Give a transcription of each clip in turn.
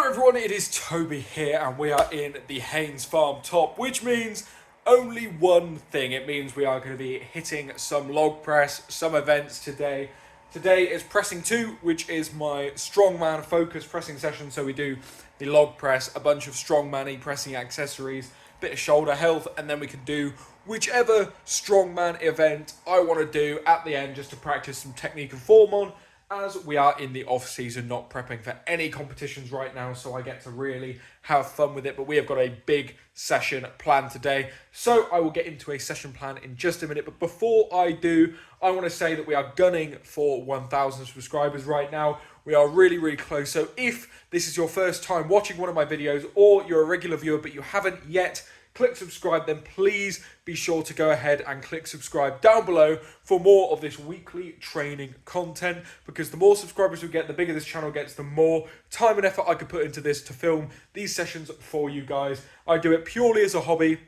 Hello everyone, it is Toby here and we are in the Haynes Farm top, which means only one thing. It means we are going to be hitting some log press, some events today. Today is pressing 2, which is my strongman focus pressing session. So we do the log press, a bunch of strongman-y pressing accessories, bit of shoulder health, and then we can do whichever strongman event I want to do at the end just to practice some technique and form on, as we are in the off season, not prepping for any competitions right now, so I get to really have fun with it. But we have got a big session planned today, so I will get into a session plan in just a minute. But before I do, I want to say that we are gunning for 1,000 subscribers right now. We are really close, so if this is your first time watching one of my videos or you're a regular viewer but you haven't yet click subscribe, then please be sure to go ahead and click subscribe down below for more of this weekly training content, because the more subscribers we get, the bigger this channel gets, the more time and effort I can put into this to film these sessions for you guys. I do it purely as a hobby.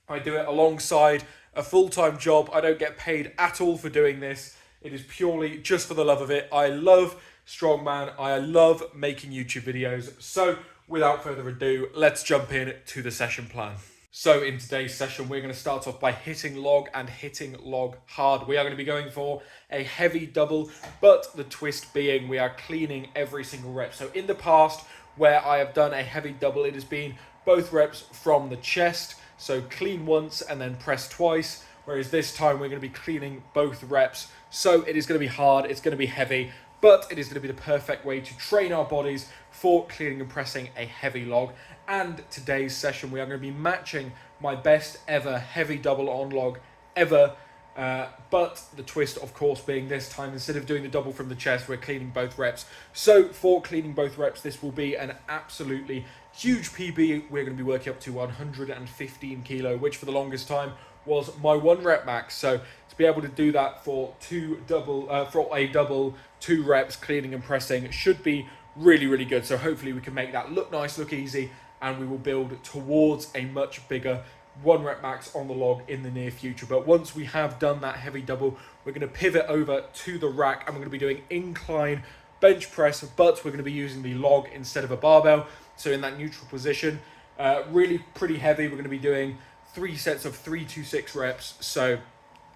I do it alongside a full-time job. I don't get paid at all for doing this. It is purely just for the love of it. I love strongman. I love making YouTube videos. So without further ado, let's jump in to the session plan. So in today's session, we're going to start off by hitting log and hitting log hard. We are going to be going for a heavy double, but the twist being we are cleaning every single rep. So in the past, where I have done a heavy double, it has been both reps from the chest. So clean once and then press twice. Whereas this time we're going to be cleaning both reps. So it is going to be hard, it's going to be heavy, but it is going to be the perfect way to train our bodies for cleaning and pressing a heavy log. And today's session, we are going to be matching my best ever heavy double on log ever. But the twist, of course, being this time, instead of doing the double from the chest, we're cleaning both reps. So for cleaning both reps, this will be an absolutely huge PB. We're going to be working up to 115 kilo, which for the longest time was my 1 rep max. So to be able to do that for a double 2 reps cleaning and pressing should be really good. So hopefully we can make that look nice, look easy, and we will build towards a much bigger 1 rep max on the log in the near future. But once we have done that heavy double, we're going to pivot over to the rack and we're going to be doing incline bench press, but we're going to be using the log instead of a barbell. So in that neutral position, really pretty heavy. We're going to be doing 3 sets of 3 to 6 reps. So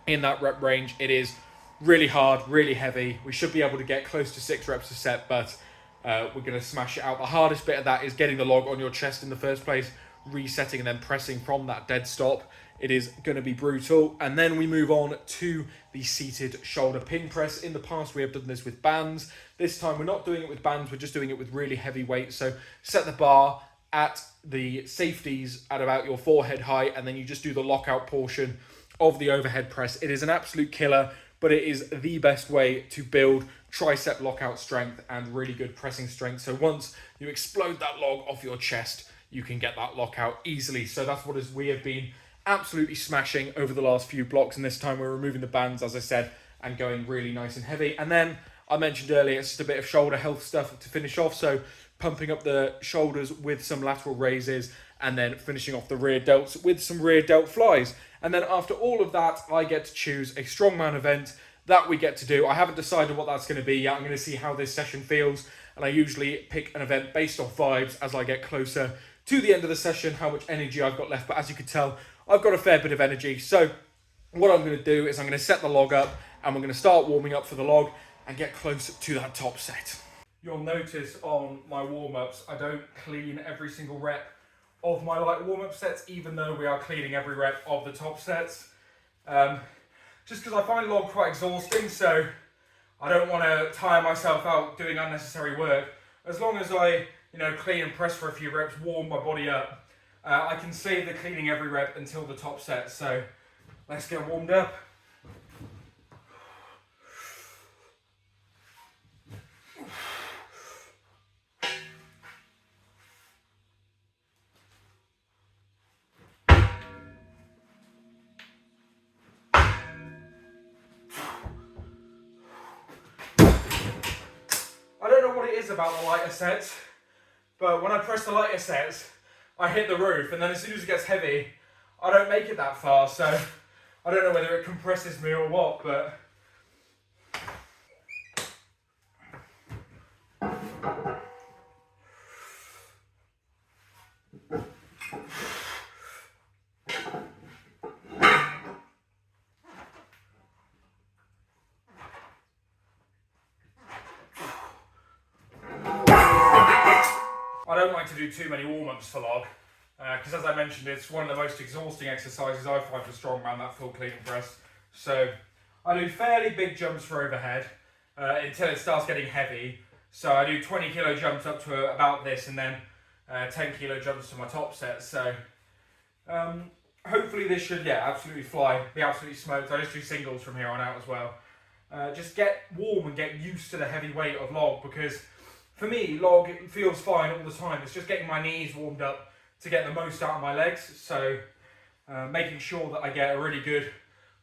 in that rep range, it is really hard, really heavy. We should be able to get close to 6 reps a set, but we're going to smash it out. The hardest bit of that is getting the log on your chest in the first place, resetting and then pressing from that dead stop. It is going to be brutal. And then we move on to the seated shoulder pin press. In the past, we have done this with bands. This time, we're not doing it with bands. We're just doing it with really heavy weight. So set the bar at the safeties at about your forehead height, and then you just do the lockout portion of the overhead press. It is an absolute killer, but it is the best way to build tricep lockout strength and really good pressing strength. So once you explode that log off your chest, you can get that lockout easily. So that's what we have been absolutely smashing over the last few blocks. And this time we're removing the bands, as I said, and going really nice and heavy. And then I mentioned earlier, it's just a bit of shoulder health stuff to finish off. So pumping up the shoulders with some lateral raises and then finishing off the rear delts with some rear delt flies. And then after all of that, I get to choose a strongman event that we get to do. I haven't decided what that's going to be yet. I'm going to see how this session feels. And I usually pick an event based off vibes as I get closer to the end of the session, how much energy I've got left. But as you can tell, I've got a fair bit of energy. So what I'm going to do is I'm going to set the log up and we're going to start warming up for the log and get close to that top set. You'll notice on my warm-ups, I don't clean every single rep of my light warm-up sets, even though we are cleaning every rep of the top sets. Just because I find log quite exhausting, so I don't want to tire myself out doing unnecessary work. As long as I, clean and press for a few reps, warm my body up, I can save the cleaning every rep until the top set. So let's get warmed up. About the lighter sets, but when I press the lighter sets, I hit the roof, and then as soon as it gets heavy, I don't make it that far. So I don't know whether it compresses me or what, but I don't like to do too many warm-ups for log, because as I mentioned, it's one of the most exhausting exercises I find for strongman, that full clean and press. So I do fairly big jumps for overhead until it starts getting heavy. So I do 20 kilo jumps up to about this, and then 10 kilo jumps to my top set. So hopefully this should, absolutely fly, be absolutely smoked. I just do singles from here on out as well. Just get warm and get used to the heavy weight of log, because for me, log feels fine all the time. It's just getting my knees warmed up to get the most out of my legs. So making sure that I get a really good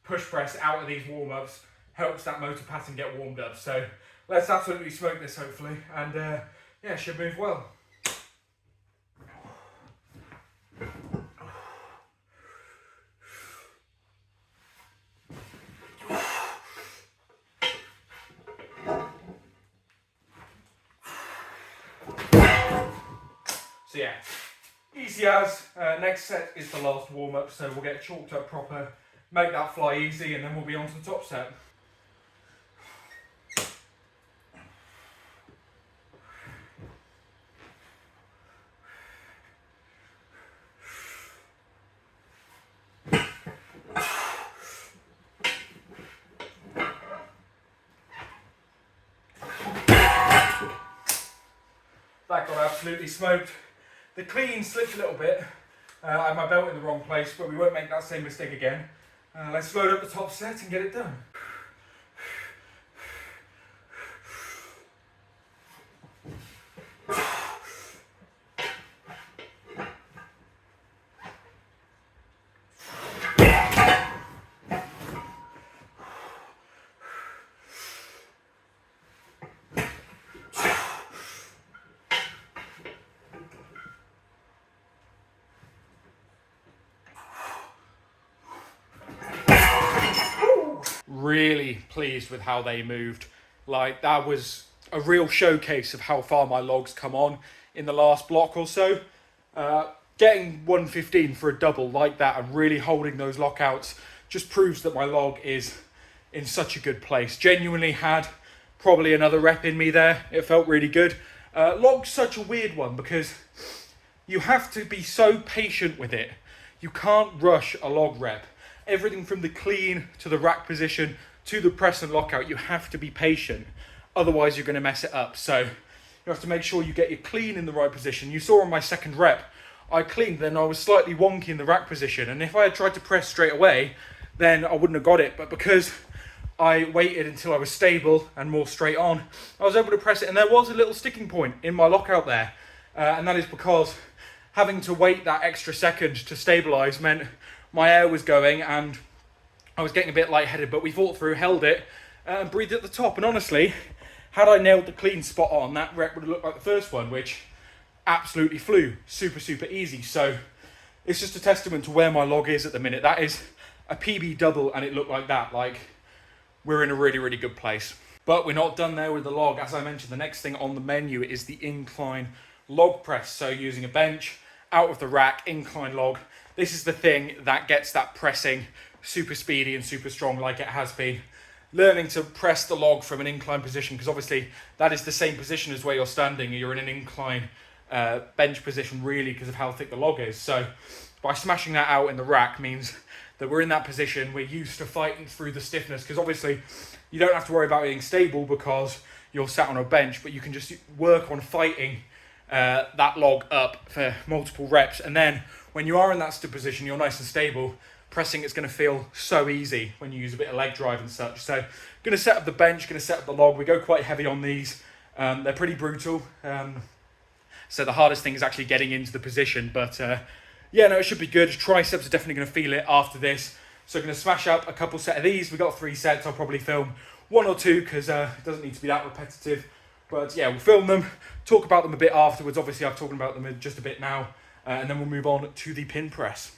push press out of these warm-ups helps that motor pattern get warmed up. So let's absolutely smoke this hopefully, and yeah, it should move well. So yeah, easy as. Next set is the last warm-up, so we'll get chalked up proper, make that fly easy, and then we'll be on to the top set. That got absolutely smoked. The clean slipped a little bit. I had my belt in the wrong place, but we won't make that same mistake again. Let's load up the top set and get it done. Really pleased with how they moved. Like, that was a real showcase of how far my logs come on in the last block or so. Getting 115 for a double like that and really holding those lockouts just proves that my log is in such a good place. Genuinely had probably another rep in me there. It felt really good. Log's such a weird one because you have to be so patient with it. You can't rush a log rep. Everything from the clean to the rack position to the press and lockout, you have to be patient. Otherwise, you're going to mess it up. So you have to make sure you get your clean in the right position. You saw on my second rep, I cleaned, then I was slightly wonky in the rack position. And if I had tried to press straight away, then I wouldn't have got it. But because I waited until I was stable and more straight on, I was able to press it. And there was a little sticking point in my lockout there. And that is because having to wait that extra second to stabilize meant my air was going and I was getting a bit lightheaded, but we fought through, held it, and breathed at the top. And honestly, had I nailed the clean spot on, that rep would have looked like the first one, which absolutely flew. Super, super easy. So it's just a testament to where my log is at the minute. That is a PB double and it looked like that. Like, we're in a really, really good place. But we're not done there with the log. As I mentioned, the next thing on the menu is the incline log press. So using a bench, out of the rack, incline log. This is the thing that gets that pressing super speedy and super strong like it has been. Learning to press the log from an incline position, because obviously that is the same position as where you're standing. You're in an incline bench position really because of how thick the log is. So by smashing that out in the rack means that we're in that position. We're used to fighting through the stiffness, because obviously you don't have to worry about being stable because you're sat on a bench, but you can just work on fighting that log up for multiple reps. And then when you are in that position, you're nice and stable. Pressing it's going to feel so easy when you use a bit of leg drive and such. So going to set up the bench, going to set up the log. We go quite heavy on these. They're pretty brutal. So the hardest thing is actually getting into the position. But yeah, no, it should be good. Triceps are definitely going to feel it after this. So going to smash up a couple set of these. We've got 3 sets. I'll probably film 1 or 2 because it doesn't need to be that repetitive. But yeah, we'll film them, talk about them a bit afterwards. Obviously, I've talked about them just a bit now. And then we'll move on to the pin press.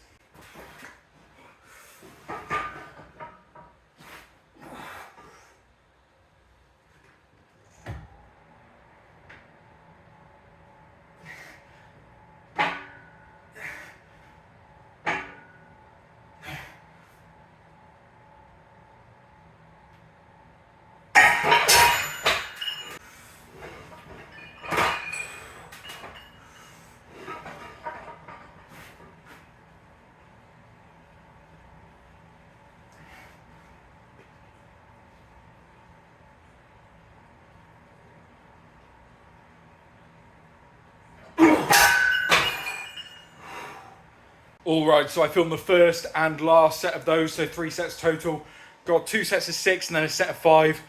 Alright, so I filmed the first and last set of those, so 3 sets total. Got 2 sets of 6 and then a set of 5.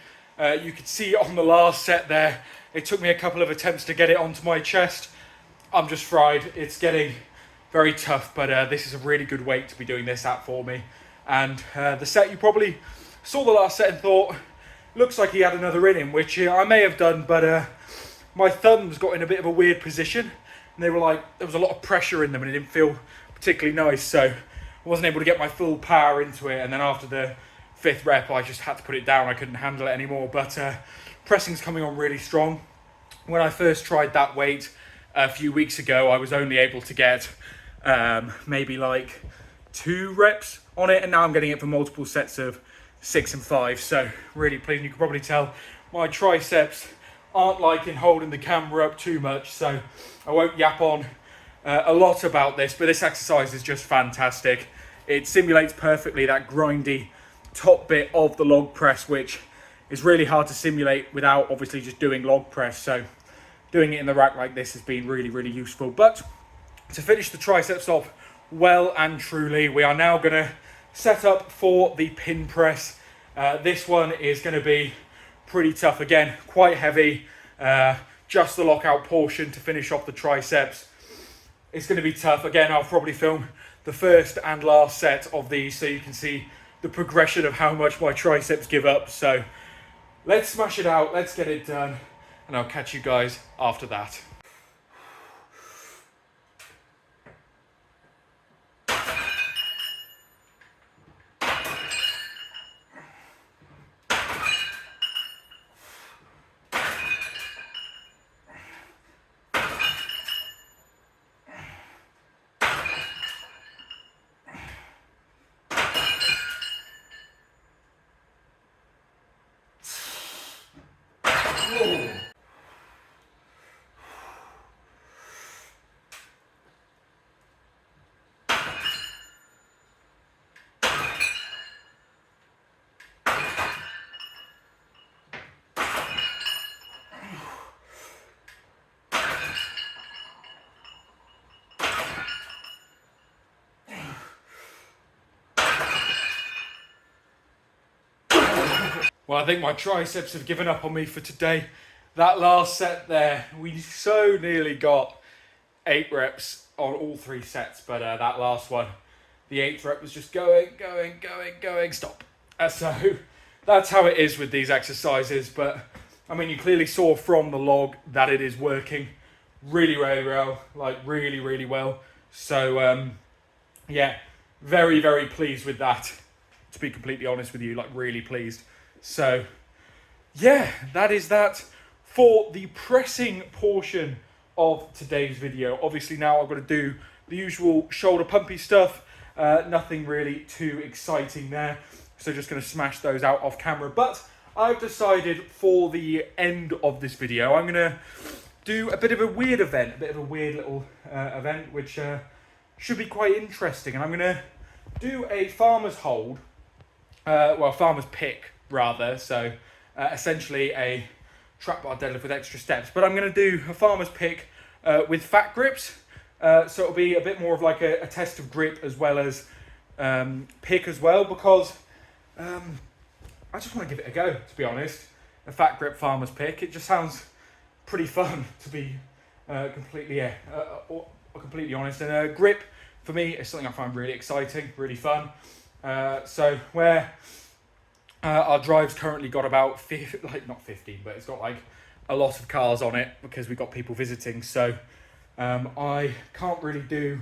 You could see on the last set there, it took me a couple of attempts to get it onto my chest. I'm just fried. It's getting very tough, but this is a really good weight to be doing this at for me. And the set, you probably saw the last set and thought, looks like he had another in him, which I may have done, but my thumbs got in a bit of a weird position. And they were like, there was a lot of pressure in them and it didn't feel particularly nice, so I wasn't able to get my full power into it. And then after the 5th rep, I just had to put it down. I couldn't handle it anymore, but pressing's coming on really strong. When I first tried that weight a few weeks ago, I was only able to get maybe like 2 reps on it, and now I'm getting it for multiple sets of 6 and 5, so really pleased. You can probably tell my triceps aren't liking holding the camera up too much, so I won't yap on a lot about this, but this exercise is just fantastic. It simulates perfectly that grindy top bit of the log press, which is really hard to simulate without obviously just doing log press, so doing it in the rack like this has been really useful. But to finish the triceps off well and truly, we are now going to set up for the pin press. This one is going to be pretty tough, again quite heavy, just the lockout portion to finish off the triceps. It's going to be tough. Again, I'll probably film the first and last set of these so you can see the progression of how much my triceps give up. So let's smash it out, let's get it done, and I'll catch you guys after that. Well, I think my triceps have given up on me for today. That last set there, we so nearly got 8 reps on all 3 sets, but that last one, the 8th rep was just going, stop. So that's how it is with these exercises, but I mean, you clearly saw from the log that it is working really well, like really well. So yeah, very pleased with that, to be completely honest with you, like really pleased. So yeah, that is that for the pressing portion of today's video. Obviously now I've got to do the usual shoulder pumpy stuff, nothing really too exciting there, so just going to smash those out off camera. But I've decided for the end of this video I'm going to do a bit of a weird event, a bit of a weird little event which should be quite interesting, and I'm going to do a farmer's hold, well, farmer's pick rather, so essentially a trap bar deadlift with extra steps, but I'm going to do a farmer's pick with fat grips, so it'll be a bit more of like a test of grip as well as pick as well, because I just want to give it a go, to be honest. A fat grip farmer's pick, it just sounds pretty fun, to be completely honest, and grip for me is something I find really exciting, really fun. So where our drive's currently got about not 15, but it's got like a lot of cars on it because we've got people visiting. So I can't really do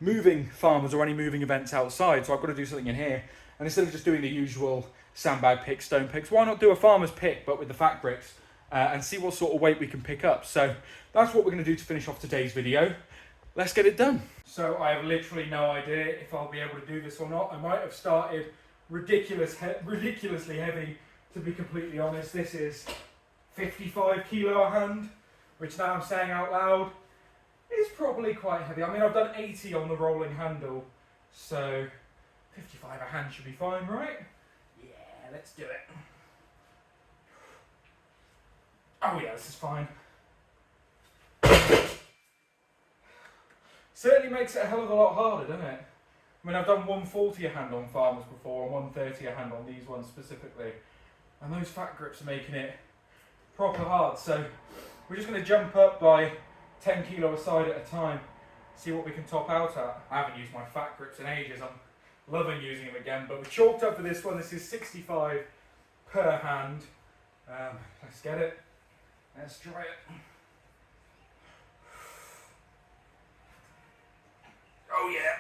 moving farmers or any moving events outside. So I've got to do something in here. And instead of just doing the usual sandbag pick, stone picks, why not do a farmer's pick, but with the fat grips, and see what sort of weight we can pick up. So that's what we're going to do to finish off today's video. Let's get it done. So I have literally no idea if I'll be able to do this or not. I might have started ridiculously heavy, to be completely honest. This is 55 kilo a hand, which now I'm saying out loud is probably quite heavy. I mean, I've done 80 on the rolling handle, so 55 a hand should be fine, right? Yeah, let's do it. Oh yeah, this is fine. Certainly makes it a hell of a lot harder, doesn't it? I mean, I've done 140 a hand on farmers before and 130 a hand on these ones specifically. And those fat grips are making it proper hard. So we're just going to jump up by 10 kilo a side at a time, see what we can top out at. I haven't used my fat grips in ages. I'm loving using them again, but we're chalked up for this one. This is 65 per hand. Let's get it. Let's try it. Oh yeah.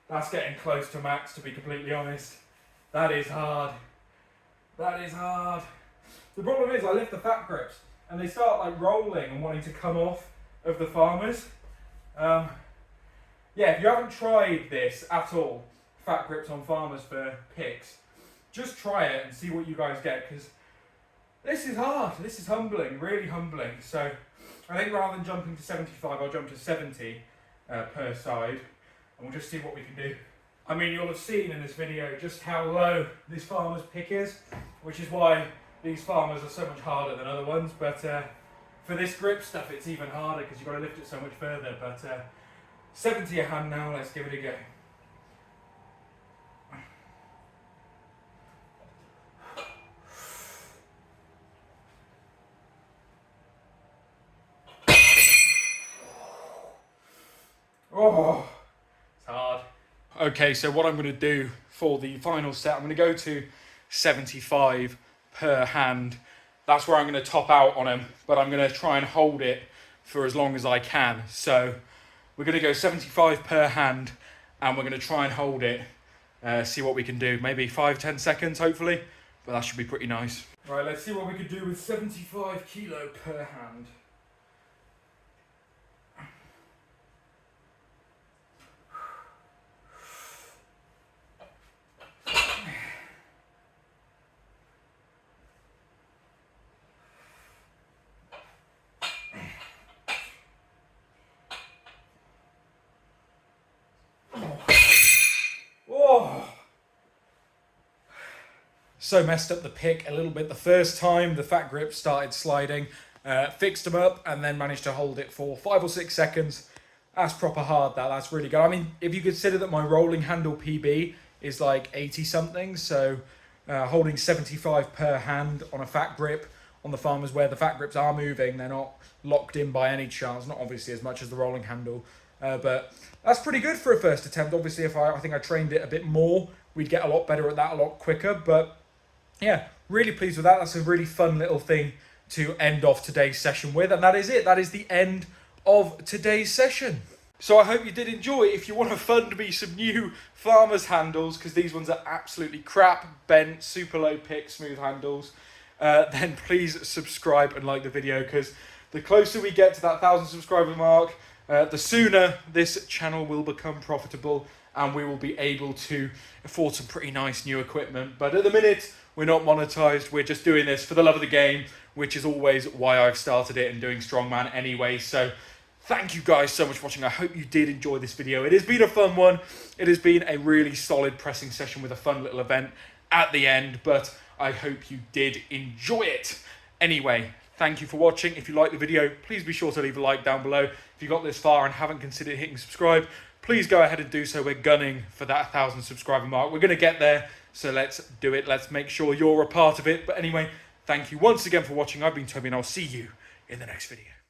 That's getting close to max, to be completely honest. That is hard. That is hard. The problem is I lift the fat grips and they start like rolling and wanting to come off of the farmers. Yeah, if you haven't tried this at all, fat grips on farmers for picks, just try it and see what you guys get, because this is hard. This is humbling, really humbling. So I think rather than jumping to 75, I'll jump to 70 per side, and we'll just see what we can do. I mean, you'll have seen in this video just how low this farmer's pick is, which is why these farmers are so much harder than other ones. But for this grip stuff, it's even harder because you've got to lift it so much further. But 70 a hand now, let's give it a go. Oh, it's hard. Okay, so what I'm going to do for the final set, I'm going to go to 75 per hand. That's where I'm going to top out on them, but I'm going to try and hold it for as long as I can. So we're going to go 75 per hand, and we're going to try and hold it, see what we can do. Maybe 5-10 seconds, hopefully, but that should be pretty nice. Right, let's see what we can do with 75 kilo per hand. So messed up the pick a little bit the first time. The fat grip started sliding, fixed them up, and then managed to hold it for 5 or 6 seconds. That's proper hard. That's really good. I mean, if you consider that my rolling handle PB is like 80 something, so holding 75 per hand on a fat grip on the farmers where the fat grips are moving, they're not locked in by any chance, not obviously as much as the rolling handle, but that's pretty good for a first attempt. Obviously, if I think I trained it a bit more, we'd get a lot better at that a lot quicker. But yeah, really pleased with that. That's a really fun little thing to end off today's session with. And that is it. That is the end of today's session. So I hope you did enjoy. If you want to fund me some new farmers handles, because these ones are absolutely crap, bent, super low pick, smooth handles, then please subscribe and like the video, because the closer we get to that 1,000 subscriber mark, the sooner this channel will become profitable and we will be able to afford some pretty nice new equipment. But at the minute, we're not monetized. We're just doing this for the love of the game, which is always why I've started it and doing Strongman anyway. So thank you guys so much for watching. I hope you did enjoy this video. It has been a fun one. It has been a really solid pressing session with a fun little event at the end, but I hope you did enjoy it. Anyway, thank you for watching. If you liked the video, please be sure to leave a like down below. If you got this far and haven't considered hitting subscribe, please go ahead and do so. We're gunning for that 1,000 subscriber mark. We're going to get there, so let's do it. Let's make sure you're a part of it. But anyway, thank you once again for watching. I've been Toby, and I'll see you in the next video.